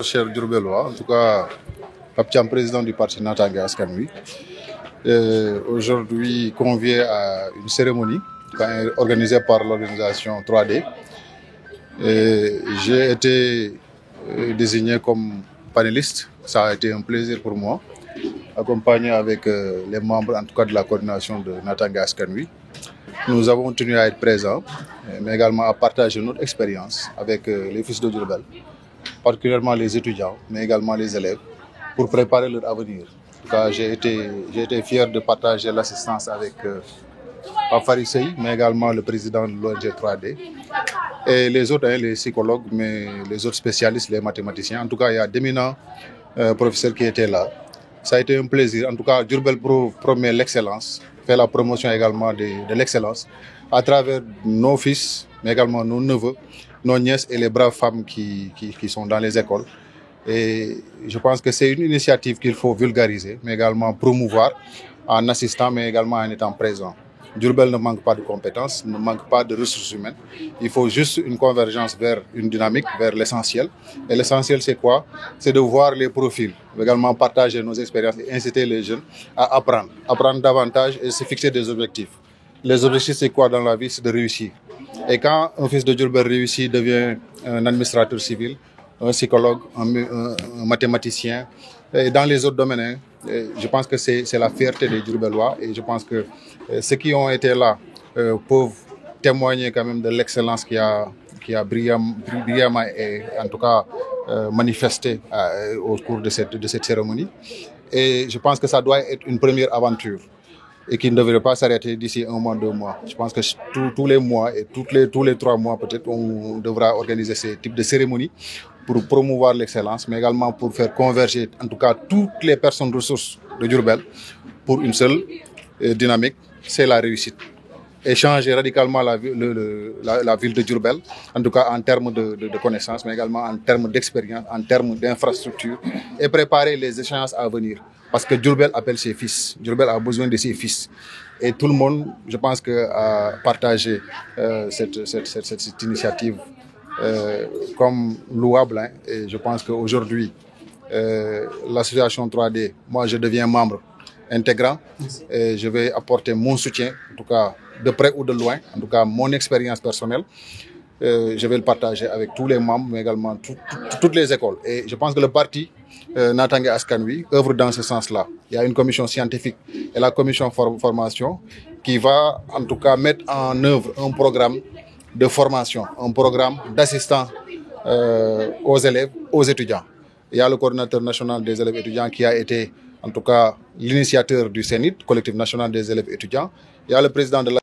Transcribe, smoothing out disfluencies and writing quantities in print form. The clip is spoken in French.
cher Diourbellois, en tout cas, Pape président du parti Natangué Askan Wi, aujourd'hui convié à une cérémonie organisée par l'organisation 3D. J'ai été désigné comme panéliste. Ça a été un plaisir pour moi, accompagné avec les membres en tout cas de la coordination de Natangué Askan Wi. Nous avons tenu à être présents, mais également à partager notre expérience avec les fils de Diourbel, particulièrement les étudiants, mais également les élèves, pour préparer leur avenir. En tout cas, j'ai été fier de partager l'assistance avec Pape Sey, mais également le président de l'ONG 3D, et les autres, les psychologues, mais les autres spécialistes, les mathématiciens. En tout cas, il y a d'éminents professeurs qui étaient là. Ça a été un plaisir. En tout cas, Diourbel promet l'excellence, fait la promotion également de l'excellence à travers nos fils, mais également nos neveux, nos nièces et les braves femmes qui sont dans les écoles. Et je pense que c'est une initiative qu'il faut vulgariser, mais également promouvoir en assistant, mais également en étant présent. Diourbel ne manque pas de compétences, ne manque pas de ressources humaines. Il faut juste une convergence vers une dynamique, vers l'essentiel. Et l'essentiel, c'est quoi? C'est de voir les profils, également partager nos expériences et inciter les jeunes à apprendre davantage et se fixer des objectifs. Les objectifs, c'est quoi dans la vie? C'est de réussir. Et quand un fils de Diourbel réussit, devient un administrateur civil, un psychologue, un mathématicien, et dans les autres domaines, je pense que c'est la fierté des Diourbellois, et je pense que ceux qui ont été là peuvent témoigner quand même de l'excellence qui a brillamment et en tout cas manifesté au cours de cette cérémonie. Et je pense que ça doit être une première aventure et qui ne devrait pas s'arrêter d'ici 1 mois, 2 mois. Je pense que tous les mois et tous les 3 mois peut-être, on devra organiser ce type de cérémonie pour promouvoir l'excellence, mais également pour faire converger en tout cas toutes les personnes ressources de Diourbel pour une seule dynamique, c'est la réussite. Et changer radicalement la ville de Diourbel, en tout cas en termes de connaissances, mais également en termes d'expérience, en termes d'infrastructures, et préparer les échéances à venir. Parce que Diourbel appelle ses fils, Diourbel a besoin de ses fils. Et tout le monde, je pense, a partagé cette initiative comme louable. Hein. Et je pense qu'aujourd'hui, l'association 3D, moi je deviens membre intégrant et je vais apporter mon soutien, en tout cas de près ou de loin, en tout cas mon expérience personnelle. Je vais le partager avec tous les membres, mais également toutes les écoles. Et je pense que le parti Natangué Askan Wi œuvre dans ce sens-là. Il y a une commission scientifique et la commission formation qui va en tout cas mettre en œuvre un programme de formation, un programme d'assistance aux élèves, aux étudiants. Il y a le coordinateur national des élèves étudiants qui a été en tout cas l'initiateur du CENIT, collectif national des élèves étudiants. Il y a le président de la